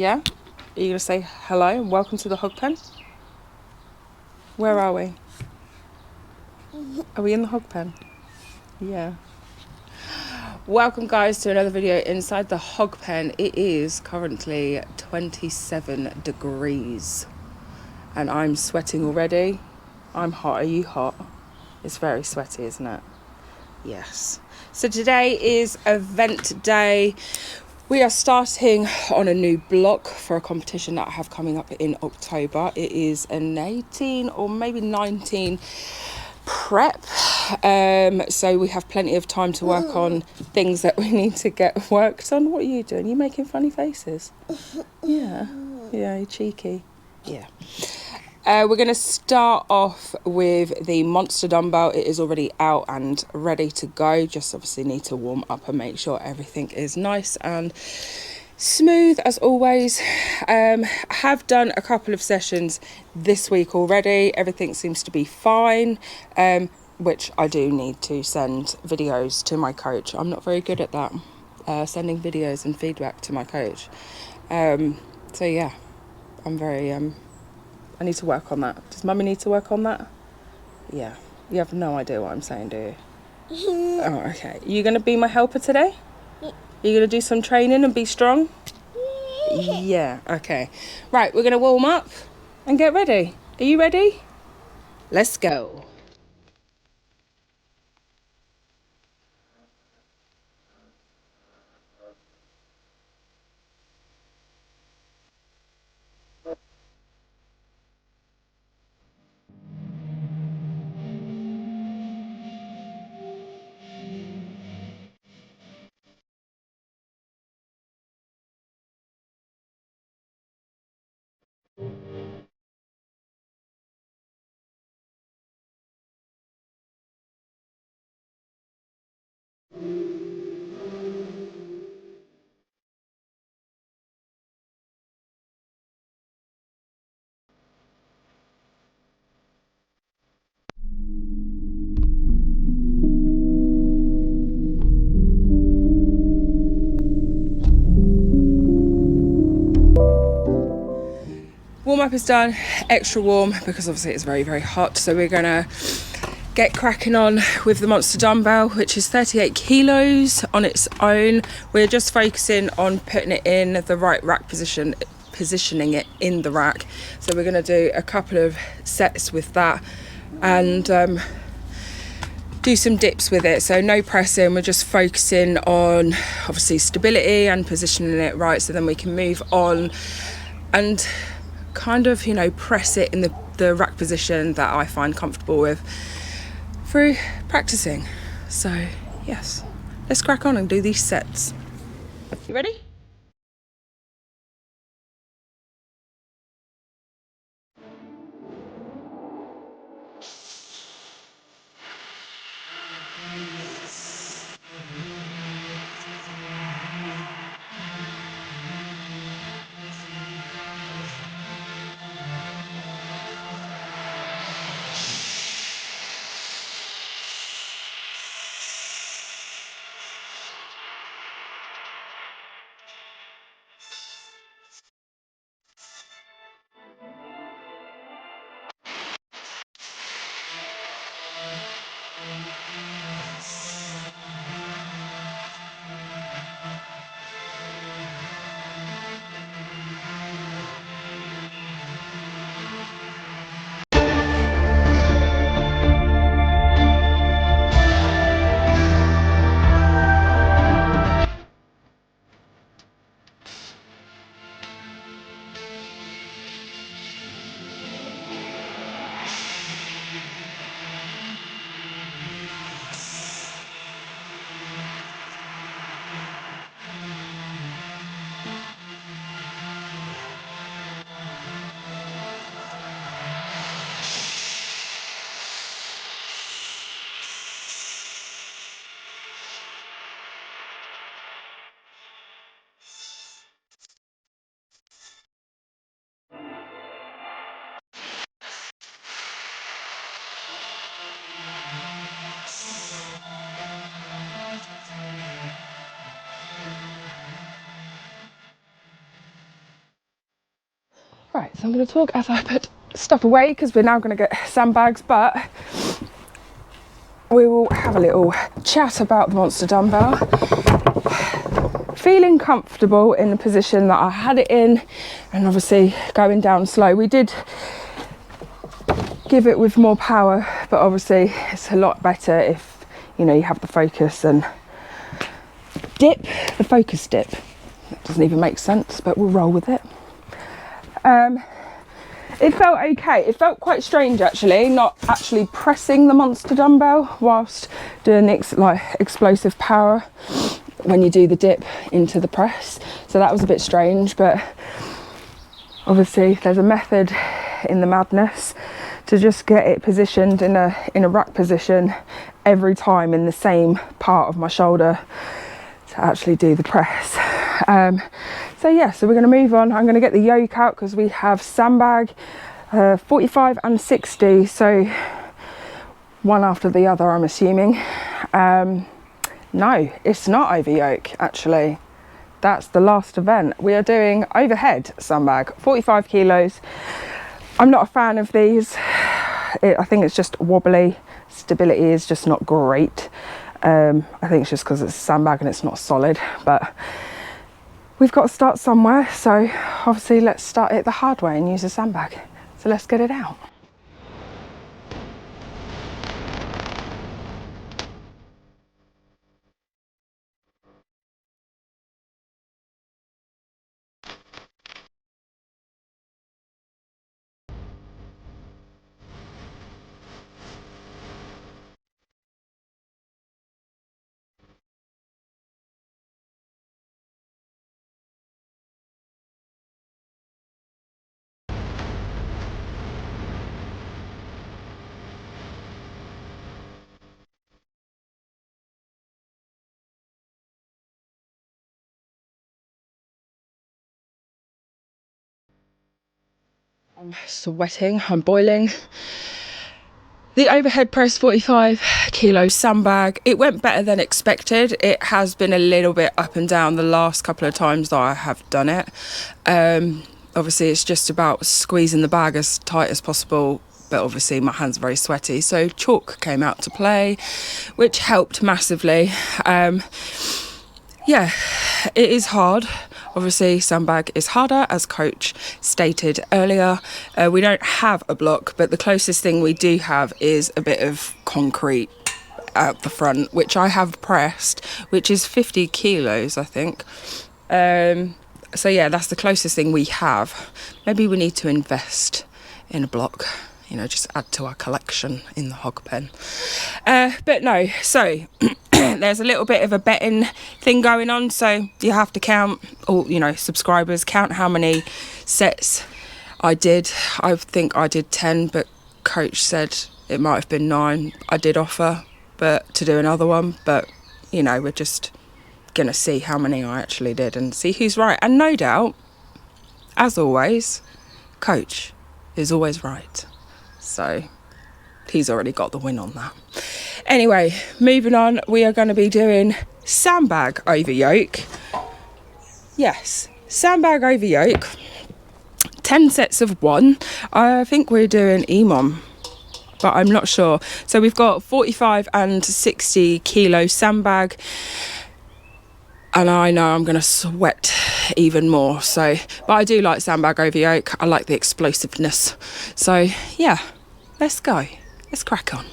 Yeah? Are you going to say hello and welcome to the hog pen? Where are we? Are we in the hog pen? Yeah. Welcome guys to another video inside the hog pen. It is currently 27 degrees and I'm sweating already. I'm hot. Are you hot? It's very sweaty, isn't it? Yes. So today is event day. We are starting on a new block for a competition that I have coming up in October. It is an 18 or maybe 19 prep. So we have plenty of time to work on things that we need to get worked on. What are you doing? You making funny faces? Yeah. Yeah, you're cheeky. Yeah. We're going to start off with the monster dumbbell. It is already out and ready to go. Just obviously need to warm up and make sure everything is nice and smooth as always. Have done a couple of sessions this week already. Everything seems to be fine, which I do need to send videos to my coach. I'm not very good at that, sending videos and feedback to my coach. So yeah, I'm very... I need to work on that. Does Mummy need to work on that? Yeah. You have no idea what I'm saying, do you? Oh, okay. You going to be my helper today? You going to do some training and be strong? Yeah, okay. Right, we're going to warm up and get ready. Are you ready? Let's go. Warm up is done, extra warm because obviously it's very, very hot. So we're gonna get cracking on with the monster dumbbell, which is 38 kilos on its own. We're just focusing on putting it in the right rack position, positioning it in the rack. So we're gonna do a couple of sets with that and do some dips with it. So no pressing, we're just focusing on obviously stability and positioning it right, so then we can move on and kind of, you know, press it in the rack position that I find comfortable with through practicing. So yes, let's crack on and do these sets. You ready? Right, so I'm going to talk as I put stuff away because we're now going to get sandbags, but we will have a little chat about the monster dumbbell. Feeling comfortable in the position that I had it in, and obviously going down slow. We did give it with more power, but obviously it's a lot better if you know you have the focus and dip, the focus dip. That doesn't even make sense, but we'll roll with it. It felt okay. It felt quite strange actually, not actually pressing the monster dumbbell whilst doing the like explosive power when you do the dip into the press. So that was a bit strange, but obviously there's a method in the madness to just get it positioned in a rack position every time in the same part of my shoulder to actually do the press. So yeah, so we're going to move on. I'm going to get the yoke out because we have sandbag 45 and 60, so one after the other I'm assuming. No, it's not over yoke actually. That's the last event. We are doing overhead sandbag, 45 kilos. I'm not a fan of these. I think it's just wobbly. Stability is just not great. I think it's just because it's a sandbag and it's not solid, but we've got to start somewhere, so obviously let's start it the hard way and use a sandbag. So let's get it out. I'm sweating, I'm boiling. The overhead press 45 kilo sandbag, it went better than expected. It has been a little bit up and down the last couple of times that I have done it. Obviously it's just about squeezing the bag as tight as possible, but obviously my hands are very sweaty, so chalk came out to play, which helped massively. Yeah, it is hard. Obviously, sandbag is harder, as coach stated earlier. We don't have a block, but the closest thing we do have is a bit of concrete out the front, which I have pressed, which is 50 kilos, I think. So yeah, that's the closest thing we have. Maybe we need to invest in a block, you know, just add to our collection in the hog pen. But no, so there's a little bit of a betting thing going on, so you have to count, or you know, subscribers count how many sets I did. I think I did 10, but coach said it might have been 9. I did offer to do another one, but you know, we're just gonna see how many I actually did and see who's right. And no doubt, as always, coach is always right, so he's already got the win on that. Anyway, moving on, we are going to be doing sandbag over yoke. Yes, sandbag over yoke. 10 sets of 1. I think we're doing EMOM, but I'm not sure. So we've got 45 and 60 kilo sandbag, and I know I'm going to sweat even more. So, but I do like sandbag over yoke. I like the explosiveness. So yeah, let's go. Let's crack on.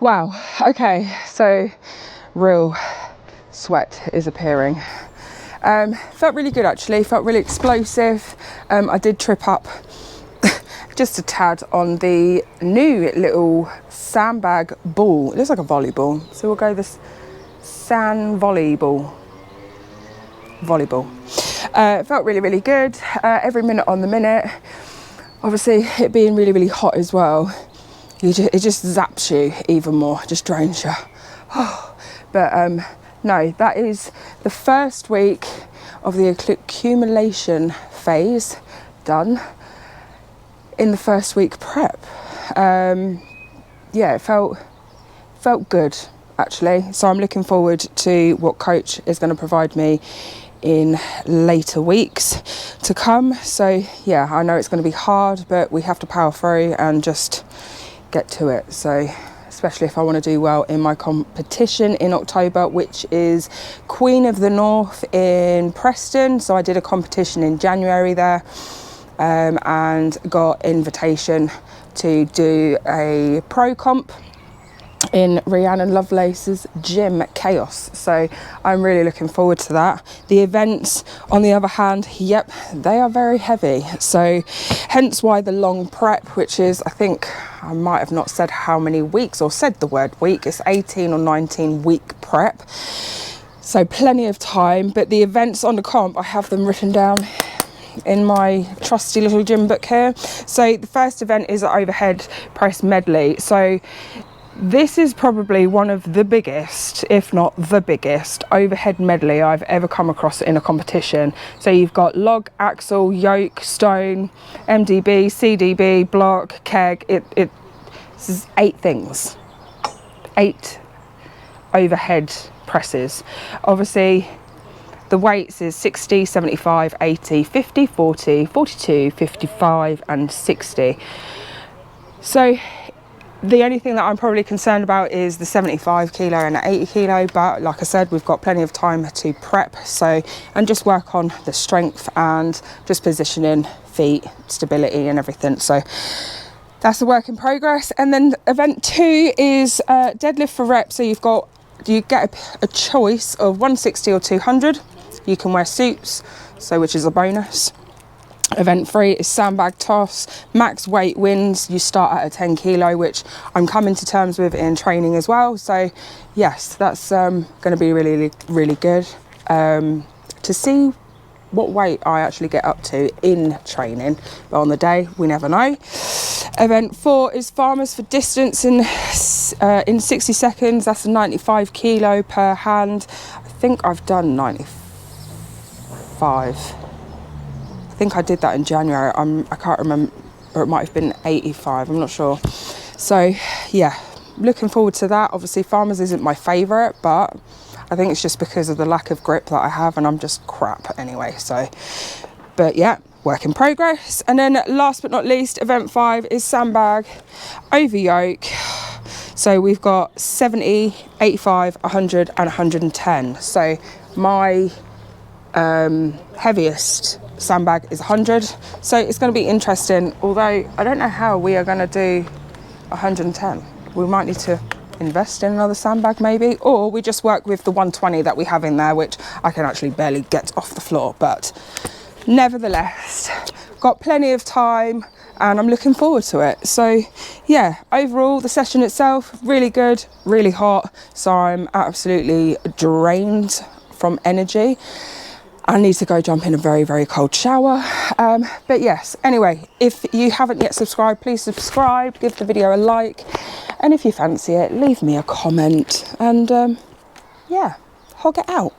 Wow, okay, so real sweat is appearing. Felt really good actually, felt really explosive. I did trip up just a tad on the new little sandbag ball. It looks like a volleyball, so we'll go this sand volleyball. It felt really, really good. Every minute on the minute. Obviously, it being really, really hot as well, it just zaps you even more, just drains you. But no, that is the first week of the accumulation phase done in the first week prep. Yeah, it felt good actually. So I'm looking forward to what coach is going to provide me in later weeks to come. So yeah, I know it's going to be hard, but we have to power through and just get to it. So especially if I want to do well in my competition in October, which is Queen of the North in Preston. So I did a competition in January there, and got invitation to do a pro comp in Rhiannon Lovelace's gym, Chaos. So I'm really looking forward to that. The events, on the other hand, yep, they are very heavy. So hence why the long prep, which is, I think I might have not said how many weeks or said the word week. It's 18 or 19 week prep. So plenty of time, but the events on the comp, I have them written down in my trusty little gym book here. So the first event is an overhead press medley. So this is probably one of the biggest, if not the biggest, overhead medley I've ever come across in a competition. So you've got log, axle, yoke, stone, MDB, CDB, block, keg. This is 8 things. 8 overhead presses. Obviously, the weights is 60, 75, 80, 50, 40, 42, 55 and 60. So the only thing that I'm probably concerned about is the 75 kilo and the 80 kilo, but like I said, we've got plenty of time to prep, so, and just work on the strength and just positioning, feet, stability and everything. So that's a work in progress. And then event 2 is deadlift for reps. So you get a choice of 160 or 200. You can wear suits, so which is a bonus. Event 3 is sandbag toss. Max weight wins. You start at a 10 kilo, which I'm coming to terms with in training as well. So yes, that's going to be really, really good to see what weight I actually get up to in training. But on the day, we never know. Event 4 is farmers for distance in 60 seconds. That's a 95 kilo per hand. I think I've done 95. I think I did that in January. I can't remember, or it might have been 85, I'm not sure. So yeah, looking forward to that. Obviously farmers isn't my favourite, but I think it's just because of the lack of grip that I have, and I'm just crap anyway. So, but yeah, work in progress. And then last but not least, event 5 is sandbag over yoke. So we've got 70, 85, 100 and 110. So my heaviest sandbag is 100, so it's going to be interesting, although I don't know how we are going to do 110. We might need to invest in another sandbag maybe, or we just work with the 120 that we have in there, which I can actually barely get off the floor. But nevertheless, got plenty of time and I'm looking forward to it. So yeah, overall the session itself really good, really hot, so I'm absolutely drained from energy. I need to go jump in a very, very cold shower. But yes, anyway, if you haven't yet subscribed, please subscribe, give the video a like. And if you fancy it, leave me a comment and yeah, hog it out.